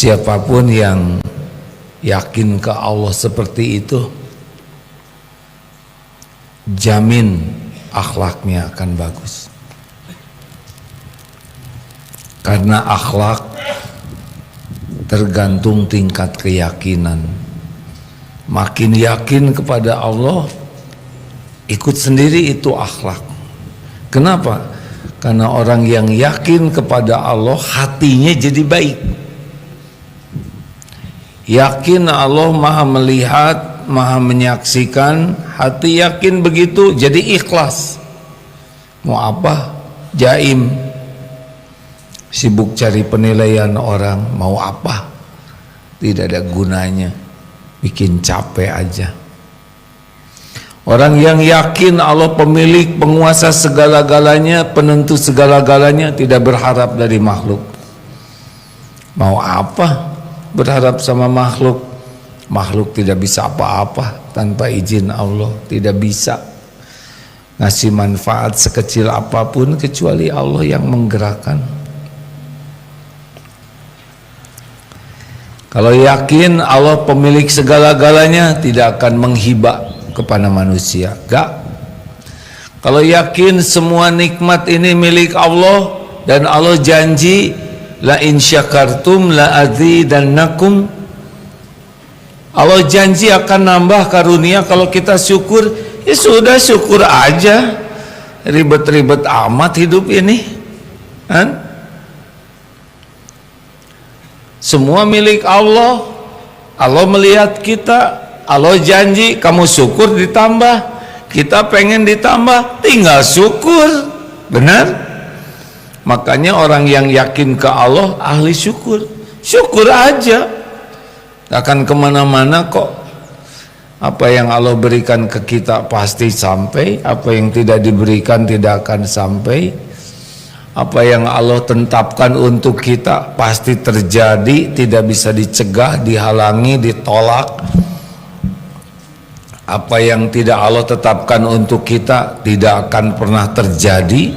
Siapapun yang yakin ke Allah seperti itu, jamin akhlaknya akan bagus. Karena akhlak tergantung tingkat keyakinan. Makin yakin kepada Allah, ikut sendiri itu akhlak. Kenapa? Karena orang yang yakin kepada Allah, hatinya jadi baik. Yakin Allah maha melihat, maha menyaksikan, hati yakin begitu, jadi ikhlas. Mau apa? Jaim. Sibuk cari penilaian orang, mau apa? Tidak ada gunanya, bikin capek aja. Orang yang yakin Allah pemilik, penguasa segala-galanya, penentu segala-galanya, tidak berharap dari makhluk. Mau apa berharap sama makhluk? Makhluk tidak bisa apa-apa tanpa izin Allah, tidak bisa ngasih manfaat sekecil apapun kecuali Allah yang menggerakkan. Kalau yakin Allah pemilik segala-galanya, tidak akan menghibah kepada manusia. Gak. Kalau yakin semua nikmat ini milik Allah, dan Allah janji la in syakartum la azidannakum, Allah janji akan nambah karunia kalau kita syukur. Ya sudah, syukur aja, ribet-ribet amat hidup ini kan? Semua milik Allah. Allah melihat kita, Allah janji, kamu syukur ditambah. Kita pengen ditambah, tinggal syukur. Benar? Makanya orang yang yakin ke Allah ahli syukur. Syukur aja, gak akan kemana-mana kok. Apa yang Allah berikan ke kita pasti sampai, apa yang tidak diberikan tidak akan sampai. Apa yang Allah tetapkan untuk kita pasti terjadi, tidak bisa dicegah, dihalangi, ditolak. Apa yang tidak Allah tetapkan untuk kita tidak akan pernah terjadi.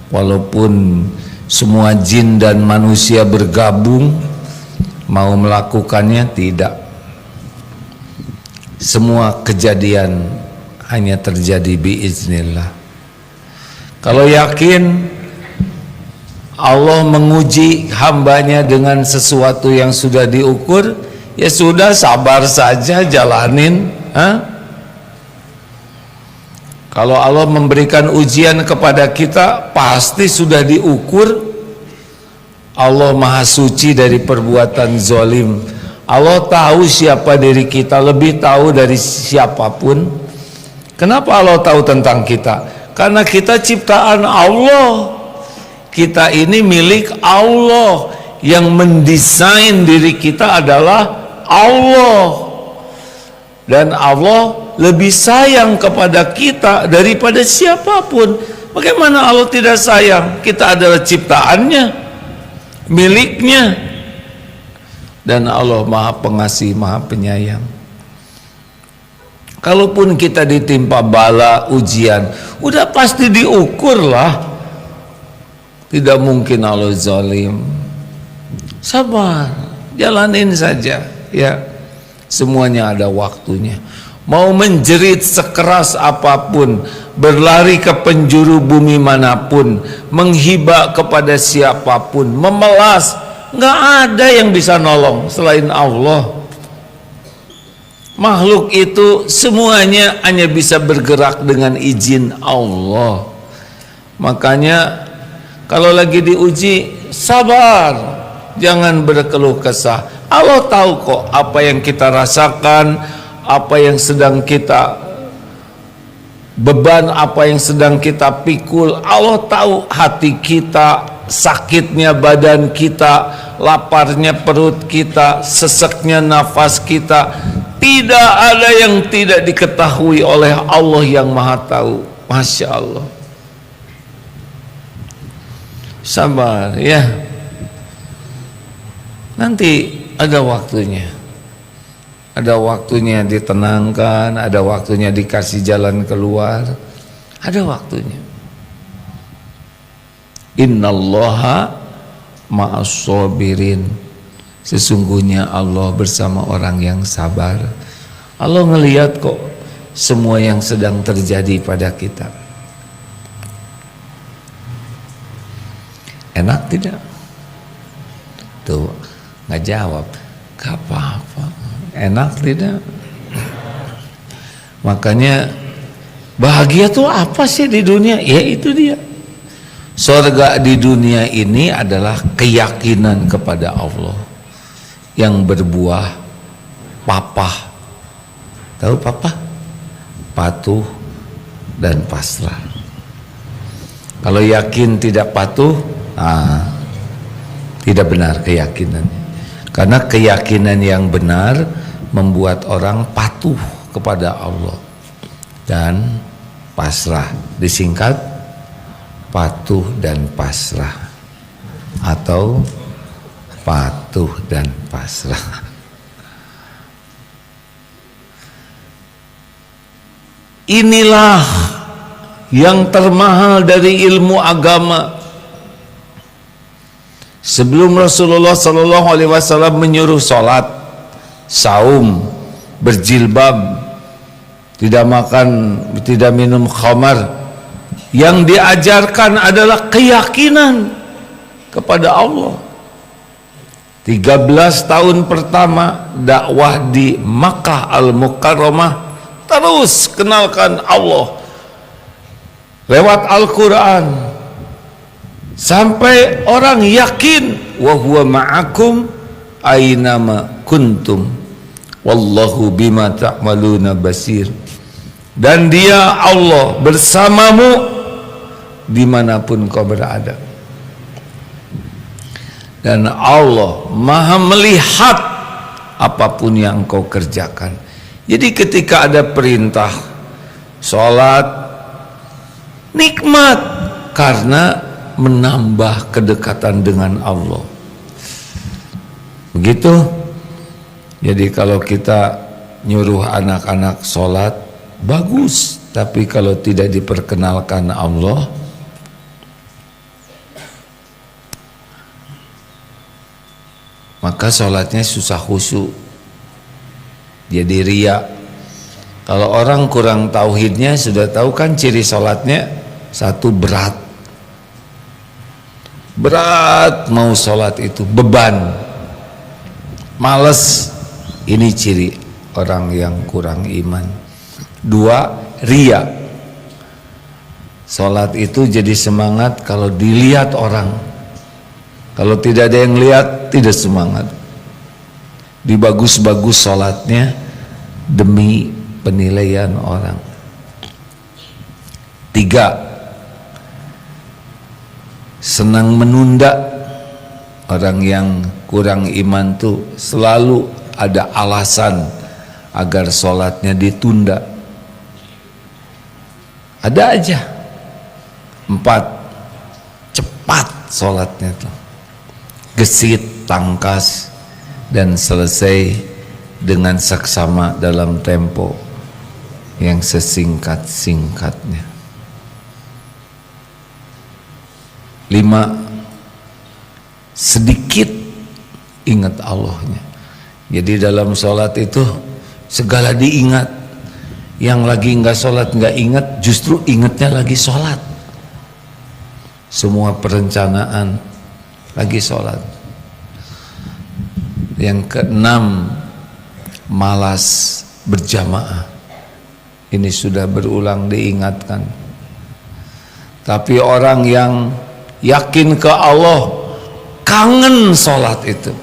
Walaupun semua jin dan manusia bergabung mau melakukannya, tidak. Semua kejadian hanya terjadi biiznillah. Kalau yakin Allah menguji hambanya dengan sesuatu yang sudah diukur, ya sudah, sabar saja, jalanin. Kalau Allah memberikan ujian kepada kita, pasti sudah diukur. Allah maha suci dari perbuatan zalim. Allah tahu siapa diri kita, lebih tahu dari siapapun. Kenapa Allah tahu tentang kita? Karena kita ciptaan Allah. Kita ini milik Allah. Yang mendesain diri kita adalah Allah. Dan Allah lebih sayang kepada kita daripada siapapun. Bagaimana Allah tidak sayang? Kita adalah ciptaannya, miliknya. Dan Allah maha pengasih, maha penyayang. Kalaupun kita ditimpa bala, ujian, udah pasti diukur lah. Tidak mungkin Allah zalim. Sabar, jalanin saja ya. Semuanya ada waktunya. Mau menjerit sekeras apapun, berlari ke penjuru bumi manapun, menghibah kepada siapapun, memelas, nggak ada yang bisa nolong selain Allah. Makhluk itu semuanya hanya bisa bergerak dengan izin Allah. Makanya kalau lagi diuji, sabar, jangan berkeluh kesah. Allah tahu kok apa yang kita rasakan, apa yang sedang kita beban, apa yang sedang kita pikul. Allah tahu hati kita, sakitnya badan kita, laparnya perut kita, seseknya nafas kita. Tidak ada yang tidak diketahui oleh Allah yang maha tahu. Masya Allah. Sabar ya, nanti ada waktunya. Ada waktunya ditenangkan, ada waktunya dikasih jalan keluar, ada waktunya. Innallaha ma'as sabirin. Sesungguhnya Allah bersama orang yang sabar. Allah ngelihat kok semua yang sedang terjadi pada kita. Enak tidak? Tuh, nggak jawab. Gak apa-apa. Enak tidak? Makanya bahagia tuh apa sih di dunia? Ya itu dia. Surga di dunia ini adalah keyakinan kepada Allah yang berbuah papah. Tahu papah? Patuh dan pasrah. Kalau yakin tidak patuh, tidak benar keyakinannya. Karena keyakinan yang benar membuat orang patuh kepada Allah dan pasrah. Disingkat patuh dan pasrah atau patuh dan pasrah. Inilah yang termahal dari ilmu agama. Sebelum Rasulullah SAW menyuruh sholat, saum, berjilbab, tidak makan, tidak minum khamar, yang diajarkan adalah keyakinan kepada Allah. 13 tahun pertama dakwah di Makkah Al-Mukarramah, terus kenalkan Allah lewat Al-Quran sampai orang yakin wa huwa ma'akum aynama kuntum wallahu bima ta'maluna basir. Dan dia Allah bersamamu dimanapun kau berada. Dan Allah maha melihat apapun yang kau kerjakan. Jadi ketika ada perintah sholat, nikmat karena menambah kedekatan dengan Allah. Begitu. Jadi kalau kita nyuruh anak-anak sholat, bagus. Tapi kalau tidak diperkenalkan Allah, maka sholatnya susah khusyuk, jadi riya. Kalau orang kurang tauhidnya, sudah tahu kan ciri sholatnya, satu berat mau sholat itu, beban, males. Ini ciri orang yang kurang iman. 2, riya. Sholat itu jadi semangat kalau dilihat orang. Kalau tidak ada yang lihat, tidak semangat. Dibagus-bagus sholatnya demi penilaian orang. 3, senang menunda. Orang yang kurang iman tuh selalu ada alasan agar sholatnya ditunda. Ada aja. 4, cepat sholatnya tuh, gesit, tangkas, dan selesai dengan saksama dalam tempo yang sesingkat-singkatnya. 5, sedikit ingat Allahnya. Jadi dalam sholat itu segala diingat. Yang lagi nggak sholat nggak ingat, justru ingatnya lagi sholat. Semua perencanaan lagi sholat. Yang ke-6, malas berjamaah. Ini sudah berulang diingatkan. Tapi orang yang yakin ke Allah, kangen sholat itu,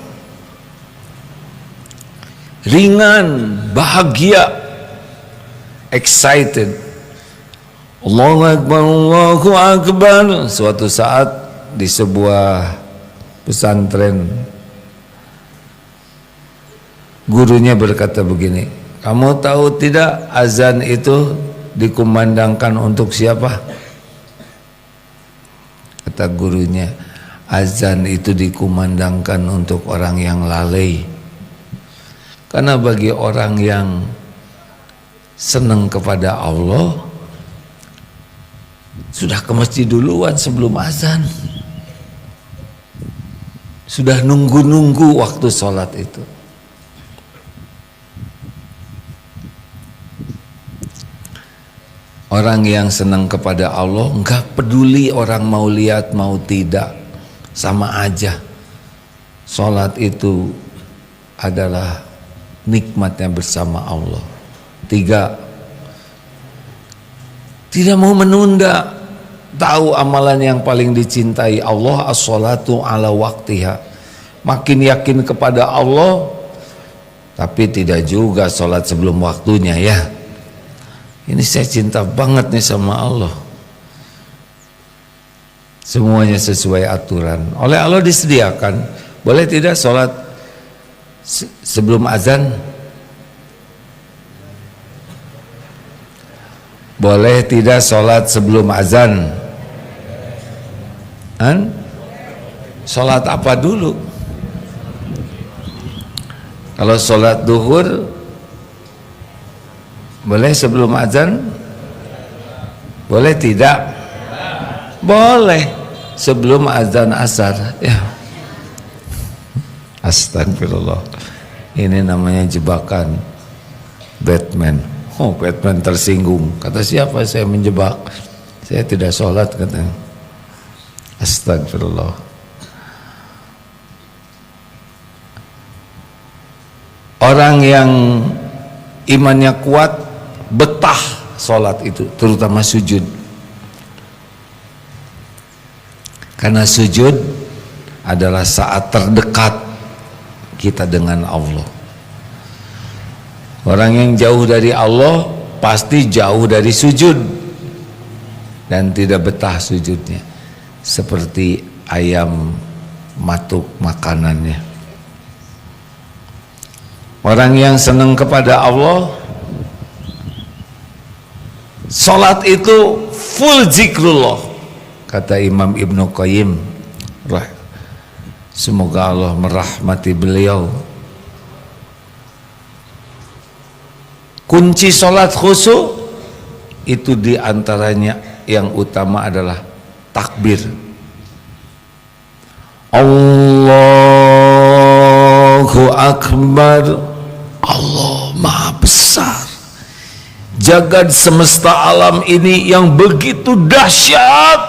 ringan, bahagia, excited. Allahu Akbar, Allahu Akbar. Suatu saat di sebuah pesantren, gurunya berkata begini, kamu tahu tidak azan itu dikumandangkan untuk siapa? Kata gurunya, azan itu dikumandangkan untuk orang yang lalai. Karena bagi orang yang senang kepada Allah, sudah ke masjid duluan sebelum azan. sudah nunggu-nunggu waktu sholat itu. Orang yang senang kepada Allah nggak peduli orang mau lihat mau tidak, sama aja. Sholat itu adalah nikmatnya bersama Allah. 3, tidak mau menunda. Tahu amalan yang paling dicintai Allah, as-sholatu ala waktiha. Makin yakin kepada Allah, tapi tidak juga sholat sebelum waktunya ya. Ini saya cinta banget nih sama Allah. Semuanya sesuai aturan. Oleh Allah disediakan. Boleh tidak sholat sebelum azan? Boleh tidak sholat sebelum azan? Sholat apa dulu? Kalau sholat duhur boleh sebelum azan? Boleh tidak? Boleh sebelum azan asar ya. Astagfirullah. Ini namanya jebakan Batman. Oh, Batman tersinggung. Kata siapa saya menjebak? Saya tidak sholat katanya. Astagfirullah. Orang yang imannya kuat betah sholat itu, terutama sujud. Karena sujud adalah saat terdekat kita dengan Allah. Orang yang jauh dari Allah pasti jauh dari sujud dan tidak betah sujudnya, seperti ayam matuk makanannya. Orang yang senang kepada Allah, sholat itu full zikrullah, kata Imam Ibnu Qayyim. Semoga Allah merahmati beliau. Kunci sholat khusyuk itu diantaranya yang utama adalah takbir. Allahu Akbar. Allah Maha Besar. Jagad semesta alam ini yang begitu dahsyat,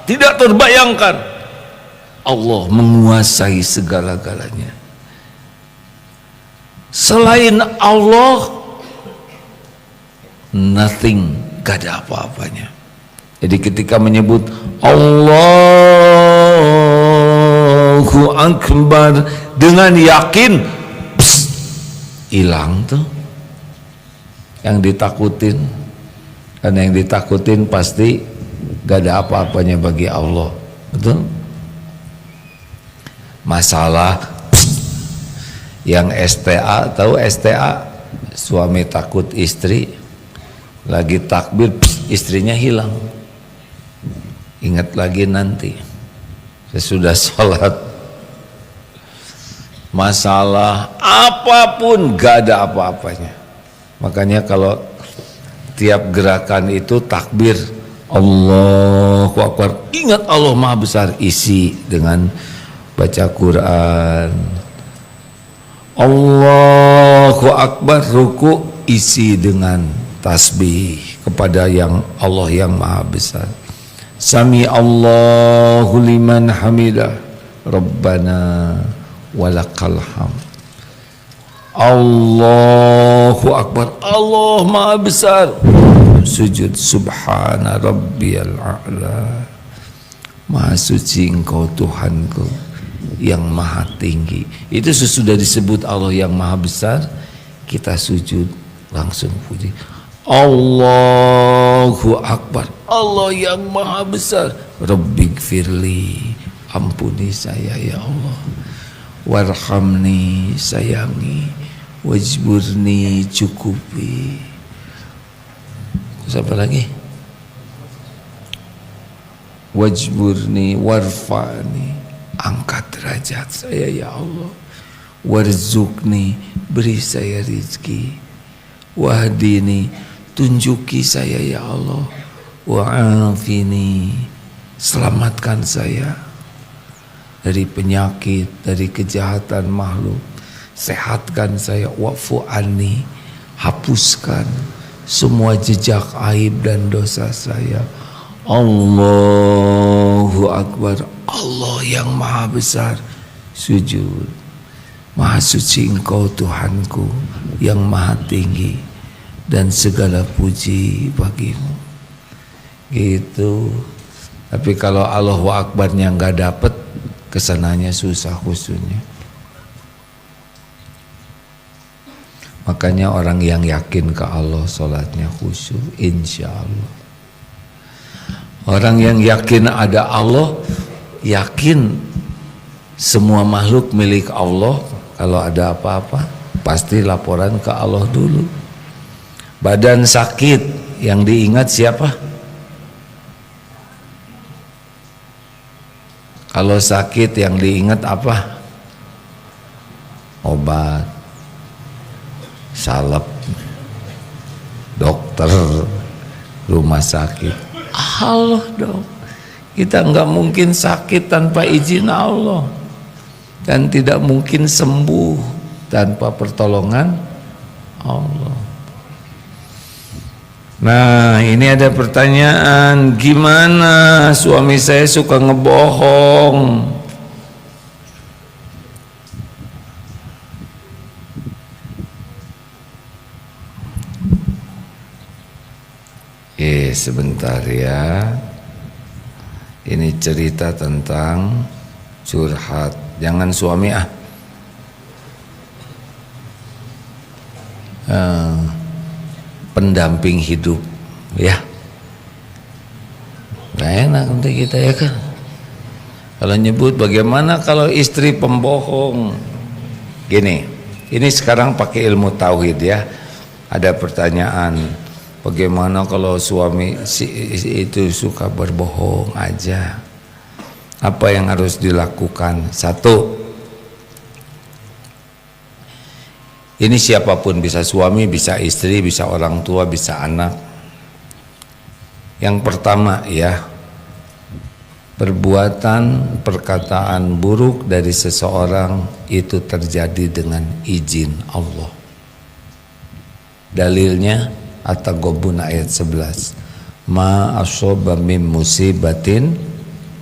tidak terbayangkan. Allah menguasai segala-galanya. Selain Allah, nothing, gak ada apa-apanya. Jadi ketika menyebut Allahu Akbar dengan yakin, hilang tuh yang ditakutin. Karena yang ditakutin pasti gak ada apa-apanya bagi Allah. Betul? Masalah yang STA, tahu STA? Suami takut istri, lagi takbir, istrinya hilang. Ingat lagi nanti sesudah sholat. Masalah apapun gak ada apa-apanya. Makanya kalau tiap gerakan itu takbir Allahu Akbar, ingat Allah Maha Besar, isi dengan baca Quran. Allahu Akbar, ruku, isi dengan tasbih kepada yang Allah yang Maha Besar. Sami Allahu liman hamidah, Rabbana walakal hamd. Allahu Akbar, Allah Maha Besar. Sujud, subhana rabbiyal a'la. Maha suci Engkau Tuhanku yang Maha tinggi. Itu sesudah disebut Allah yang Maha Besar, kita sujud langsung puji. Allahu Akbar, Allah yang Maha Besar. Rabbighfirli, ampuni saya ya Allah. Warhamni, sayangi. Wajburni, cukupi. Siapa lagi? Wajburni, warfa'ni, angkat derajat saya ya Allah. Warzukni, beri saya rizki. Wahdini, tunjuki saya ya Allah. Wa'afini, selamatkan saya. dari penyakit, dari kejahatan makhluk. Sehatkan saya, wa'fu anni, hapuskan semua jejak aib dan dosa saya. Allahu Akbar. Allah yang maha besar, sujud. Maha suci Engkau Tuhanku yang maha tinggi, dan segala puji bagimu. Gitu. Tapi kalau Allahu Akbarnya nggak dapet, kesananya susah khusyuknya. Makanya orang yang yakin ke Allah sholatnya khusyuk, insya Allah. Orang yang yakin ada Allah, yakin semua makhluk milik Allah. Kalau ada apa-apa pasti laporan ke Allah dulu. Badan sakit yang diingat siapa? Kalau sakit yang diingat apa? Obat, salep, dokter, rumah sakit. Allah dong. Kita nggak mungkin sakit tanpa izin Allah, dan tidak mungkin sembuh tanpa pertolongan Allah. Nah, ini ada pertanyaan, gimana suami saya suka ngebohong? Sebentar ya. Ini cerita tentang curhat. Jangan suami pendamping hidup ya. Gak enak untuk kita ya kan. Kalau nyebut bagaimana kalau istri pembohong. Gini, ini sekarang pakai ilmu tauhid ya. Ada pertanyaan, bagaimana kalau suami itu suka berbohong aja? Apa yang harus dilakukan? Satu, ini siapapun, bisa suami, bisa istri, bisa orang tua, bisa anak. Yang pertama ya, perbuatan, perkataan buruk dari seseorang itu terjadi dengan izin Allah. Dalilnya At-Taghabun ayat 11. Ma asoba min musibatin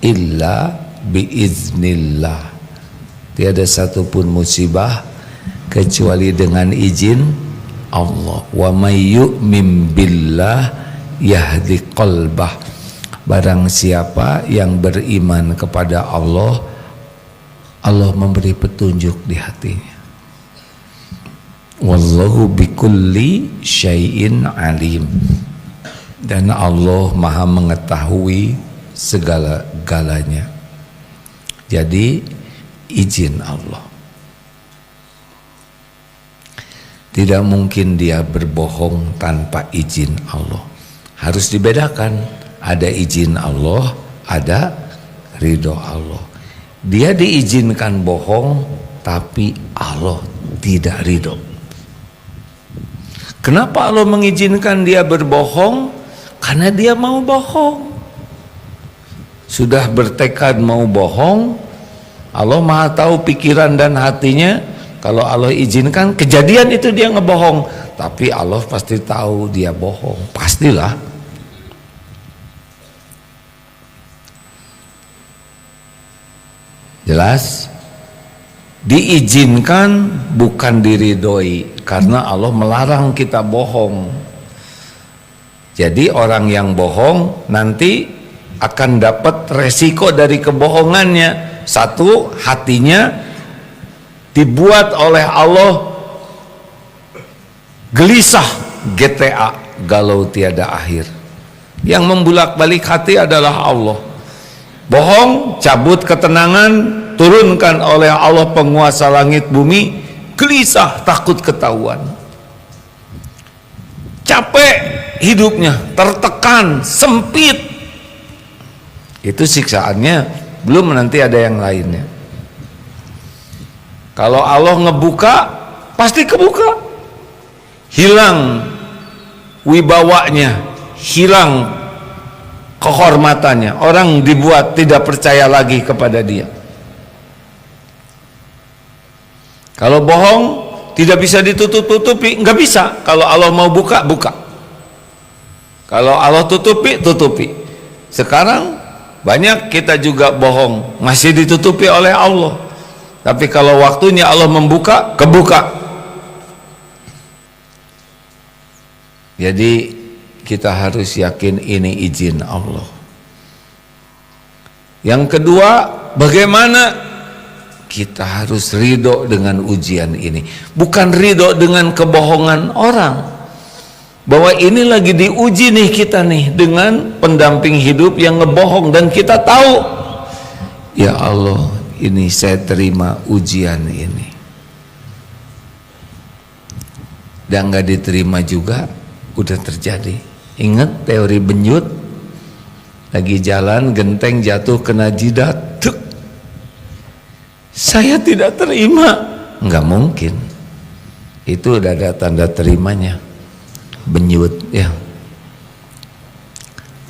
illa biiznillah. Tiada satupun musibah kecuali dengan izin Allah. Wa may yu'min billah yahdi qalbah. Barang siapa yang beriman kepada Allah, Allah memberi petunjuk di hatinya. Wallahu bikulli syai'in alim. Dan Allah maha mengetahui segala-galanya. Jadi izin Allah. Tidak mungkin dia berbohong tanpa izin Allah. Harus dibedakan, ada izin Allah, ada ridho Allah. Dia diizinkan bohong, tapi Allah tidak ridho. Kenapa Allah mengizinkan dia berbohong? Karena dia mau bohong. Sudah bertekad mau bohong, Allah maha tahu pikiran dan hatinya. Kalau Allah izinkan kejadian itu dia ngebohong, tapi Allah pasti tahu dia bohong, pastilah. Jelas? Diizinkan bukan diridhoi, karena Allah melarang kita bohong. Jadi orang yang bohong nanti akan dapat resiko dari kebohongannya. Satu, hatinya dibuat oleh Allah gelisah, GTA, galau tiada akhir. Yang membulak-balik hati adalah Allah. Bohong, cabut ketenangan, turunkan oleh Allah penguasa langit bumi, gelisah, takut ketahuan, capek hidupnya, tertekan, sempit. Itu siksaannya, belum nanti ada yang lainnya. Kalau Allah ngebuka, pasti kebuka. Hilang wibawanya, hilang kehormatannya. Orang dibuat tidak percaya lagi kepada dia. Kalau bohong tidak bisa ditutup-tutupi, nggak bisa. Kalau Allah mau buka, buka. Kalau Allah tutupi, tutupi. Sekarang banyak kita juga bohong, masih ditutupi oleh Allah. Tapi kalau waktunya Allah membuka, kebuka. Jadi kita harus yakin ini izin Allah. Yang kedua, bagaimana kita harus ridho dengan ujian ini. Bukan ridho dengan kebohongan orang, bahwa ini lagi diuji nih kita nih dengan pendamping hidup yang ngebohong, dan kita tahu, ya Allah, ini saya terima ujian ini, dan gak diterima juga. Udah terjadi. Ingat teori Benyut, lagi jalan genteng jatuh kena jidat, tuk. Saya tidak terima. Nggak mungkin. Itu udah ada tanda terimanya. Benyut ya.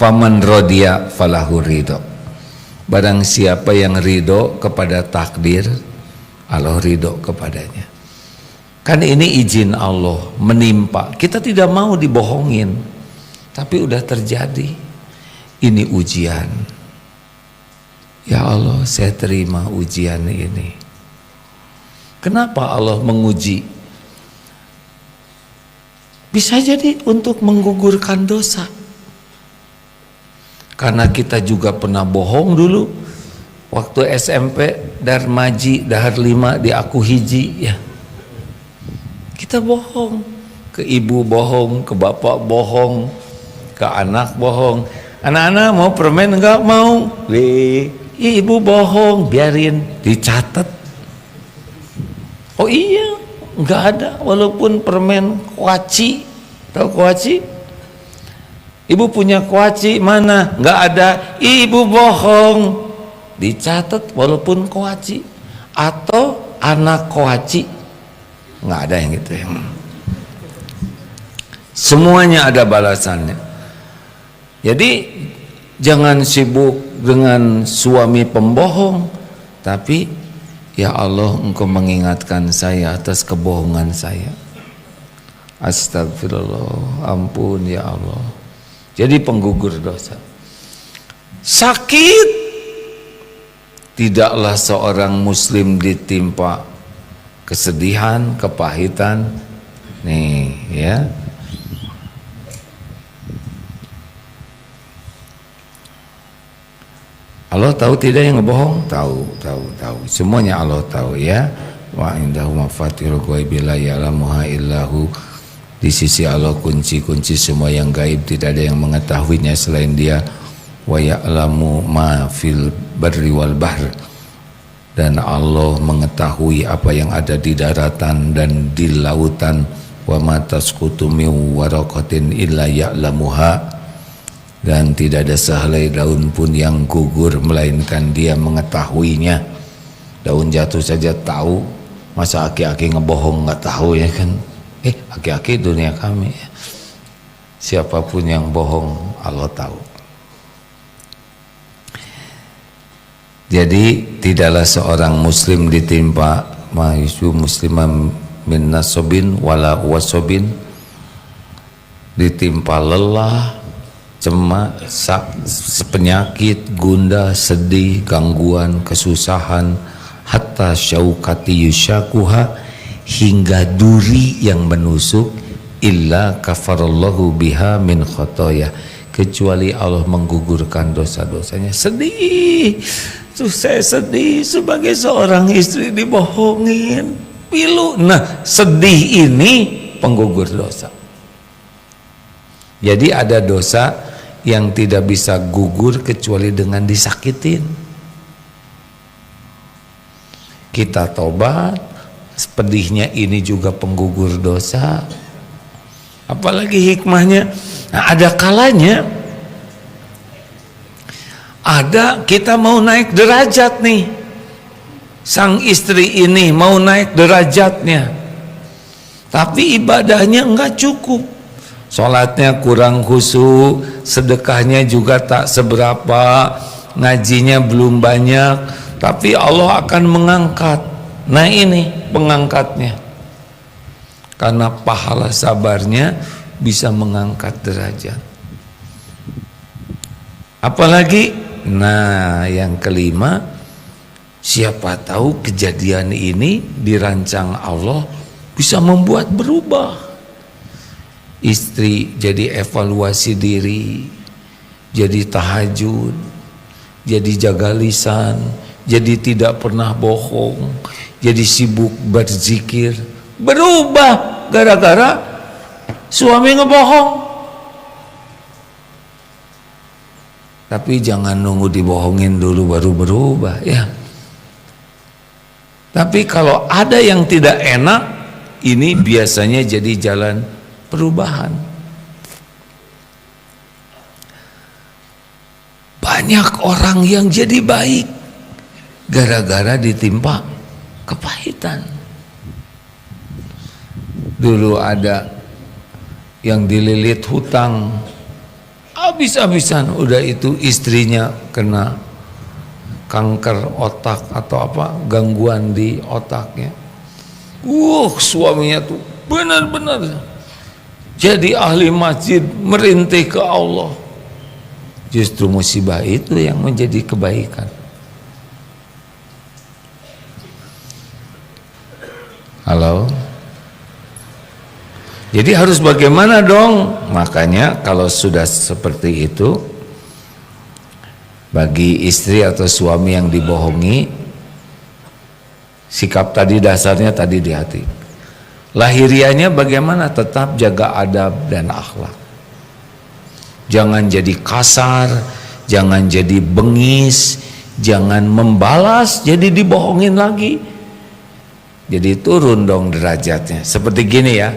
Faman rodiya falahu ridho. Barang siapa yang ridho kepada takdir, Allah ridho kepadanya. Kan ini izin Allah menimpa. Kita tidak mau dibohongin, tapi udah terjadi. Ini ujian. Ya Allah, saya terima ujian ini. Kenapa Allah menguji? Bisa jadi untuk menggugurkan dosa. Karena kita juga pernah bohong dulu. Waktu SMP, Darmaji, Dahar 5 di Aku Hiji ya. Kita bohong, ke ibu bohong, ke bapak bohong, ke anak bohong. Anak-anak mau permen enggak mau? Ibu bohong, biarin, dicatat. Oh iya, enggak ada, walaupun permen kuaci. Tahu kuaci? Ibu punya kuaci, mana? Enggak ada. Ibu bohong, dicatat walaupun kuaci. Atau anak kuaci. Nggak ada yang gitu ya. Semuanya ada balasannya. Jadi jangan sibuk dengan suami pembohong, tapi ya Allah, Engkau mengingatkan saya atas kebohongan saya. Astagfirullah, ampun ya Allah. Jadi penggugur dosa. Sakit, tidaklah seorang muslim ditimpa kesedihan, kepahitan, nih ya. Allah tahu tidak yang ngebohong? Tahu. Semuanya Allah tahu ya. Wa indahu mafatihul ghaibi la ya'lamuha illahu. Di sisi Allah kunci-kunci semua yang gaib, tidak ada yang mengetahuinya selain Dia. Wa ya'lamu ma fil barri wal bahr. Dan Allah mengetahui apa yang ada di daratan dan di lautan. Wa ma tasqutu min waraqatin illa ya'lamuha. Dan tidak ada sehelai daun pun yang gugur melainkan Dia mengetahuinya. Daun jatuh saja tahu, masa aki-aki ngebohong nggak tahu ya kan? Aki-aki dunia kami. Siapapun yang bohong Allah tahu. Jadi tidaklah seorang muslim ditimpa mahisu muslimam min nasobin wala wasobin, ditimpa lelah, cemas, penyakit, gundah, sedih, gangguan, kesusahan, hatta syaukati yusyakuha, hingga duri yang menusuk, illa kafarallahu biha min khotoya, kecuali Allah menggugurkan dosa-dosanya. Sedih. Tuh saya sedih sebagai seorang istri dibohongin, pilu. Nah, sedih ini penggugur dosa. Jadi ada dosa yang tidak bisa gugur kecuali dengan disakitin. Kita tobat, pedihnya ini juga penggugur dosa. Apalagi hikmahnya, nah, ada kalanya kita mau naik derajat nih, sang istri ini mau naik derajatnya, tapi ibadahnya enggak cukup, sholatnya kurang khusyuk, sedekahnya juga tak seberapa, ngajinya belum banyak, tapi Allah akan mengangkat Nah ini pengangkatnya, karena pahala sabarnya bisa mengangkat derajat. Apalagi, nah yang kelima, siapa tahu kejadian ini dirancang Allah bisa membuat berubah. Istri jadi evaluasi diri, jadi tahajud, jadi jaga lisan, jadi tidak pernah bohong, jadi sibuk berzikir. Berubah gara-gara suami ngebohong. Tapi jangan nunggu dibohongin dulu baru berubah ya. Tapi kalau ada yang tidak enak, ini biasanya jadi jalan perubahan. Banyak orang yang jadi baik gara-gara ditimpa kepahitan. Dulu ada yang dililit hutang habis-habisan, udah itu istrinya kena kanker otak atau apa, gangguan di otaknya. Suaminya tuh benar-benar jadi ahli masjid, merintih ke Allah. Justru musibah itu yang menjadi kebaikan. Halo. Jadi harus bagaimana dong? Makanya kalau sudah seperti itu, bagi istri atau suami yang dibohongi, sikap tadi dasarnya tadi di hati. Lahirianya bagaimana? Tetap jaga adab dan akhlak. Jangan jadi kasar, jangan jadi bengis, jangan membalas jadi dibohongin lagi. Jadi turun dong derajatnya. Seperti gini ya.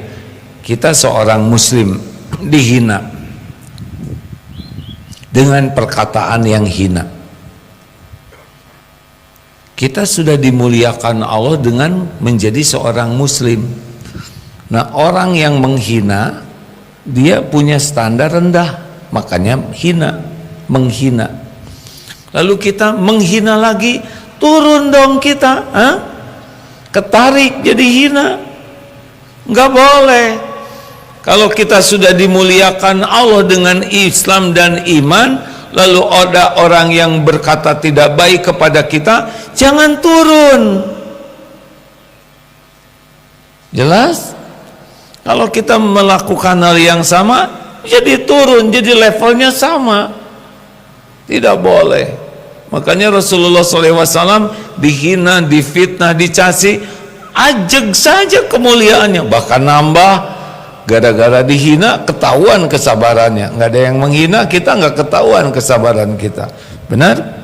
Kita seorang muslim dihina dengan perkataan yang hina. Kita sudah dimuliakan Allah dengan menjadi seorang muslim. Nah, orang yang menghina, dia punya standar rendah, makanya hina, menghina. Lalu kita menghina lagi, turun dong kita, ketarik jadi hina. Enggak boleh. Kalau kita sudah dimuliakan Allah dengan Islam dan iman, lalu ada orang yang berkata tidak baik kepada kita, jangan turun. Jelas? Kalau kita melakukan hal yang sama, jadi turun, jadi levelnya sama. Tidak boleh. Makanya Rasulullah SAW dihina, difitnah, dicaci, ajeg saja kemuliaannya, bahkan nambah. Gara-gara dihina ketahuan kesabarannya. Nggak ada yang menghina kita, nggak ketahuan kesabaran kita. Benar?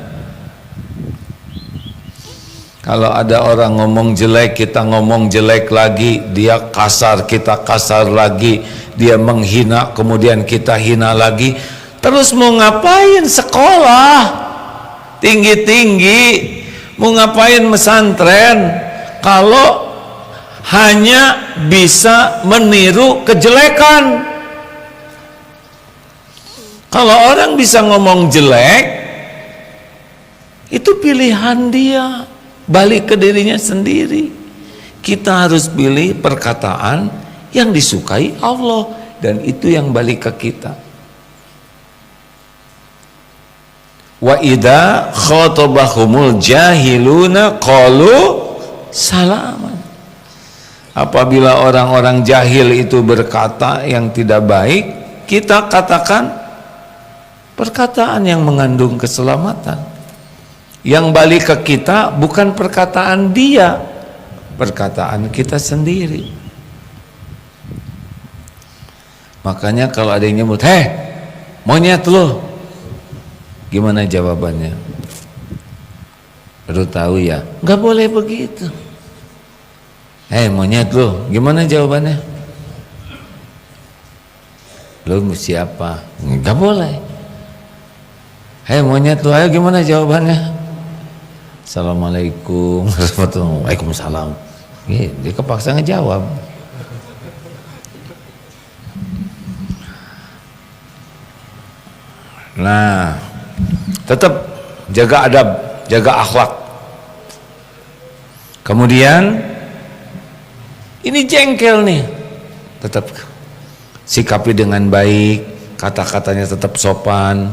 Kalau ada orang ngomong jelek, kita ngomong jelek lagi. Dia kasar, kita kasar lagi. Dia menghina, kemudian kita hina lagi. Terus mau ngapain sekolah tinggi-tinggi? Mau ngapain pesantren kalau hanya bisa meniru kejelekan? Kalau orang bisa ngomong jelek, itu pilihan dia, balik ke dirinya sendiri. Kita harus pilih perkataan yang disukai Allah, dan itu yang balik ke kita. Wa idza khatabahumul jahiluna qalu salaman. Apabila orang-orang jahil itu berkata yang tidak baik, kita katakan perkataan yang mengandung keselamatan. Yang balik ke kita bukan perkataan dia, perkataan kita sendiri. Makanya kalau ada yang nyebut, "Heh, monyet lu," gimana jawabannya? Baru tahu ya, nggak boleh begitu. Monyet lu, gimana jawabannya? Lu siapa? Nggak boleh. Monyet lu, ayo gimana jawabannya? Assalamualaikum warahmatullahi wabarakatuh. Waalaikumsalam. Dia kepaksa ngejawab. Nah, tetap jaga adab, jaga akhlak. Kemudian ini jengkel nih, tetap sikapi dengan baik, kata-katanya tetap sopan,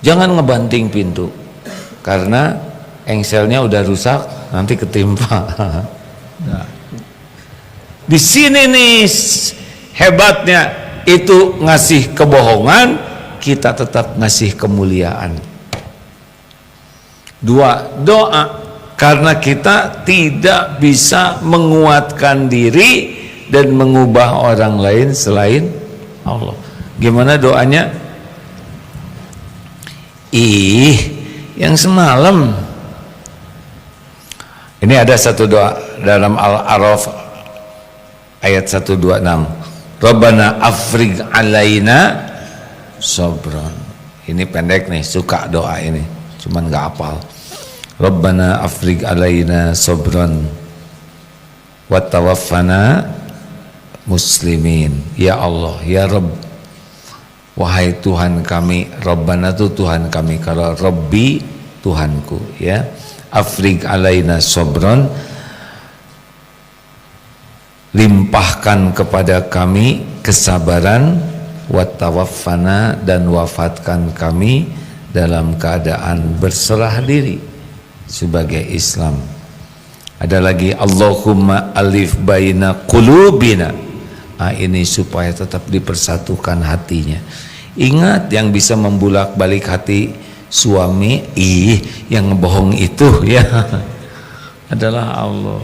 jangan ngebanting pintu karena engselnya udah rusak, nanti ketimpa. Nah, di sini nih hebatnya, itu ngasih kebohongan, kita tetap ngasih kemuliaan. Dua, doa, karena kita tidak bisa menguatkan diri dan mengubah orang lain selain Allah. Gimana doanya? Yang semalam ini ada satu doa dalam Al-A'raf ayat 126. Rabbana afrigh alaina sabran. Ini pendek nih, suka doa ini, cuman nggak hafal. Rabbana afrigh alaina sabran wa tawaffana muslimin. Ya Allah, ya Rabb, wahai Tuhan kami. Rabbana itu Tuhan kami, kalau Rabbi Tuhanku, ya. Afrigh alaina sabran, limpahkan kepada kami kesabaran, wa tawaffana, dan wafatkan kami dalam keadaan berserah diri sebagai Islam. Ada lagi, Allahumma alif baina qulubina. Ini supaya tetap dipersatukan hatinya. Ingat, yang bisa membulak-balik hati suami yang bohong itu, ya, adalah Allah.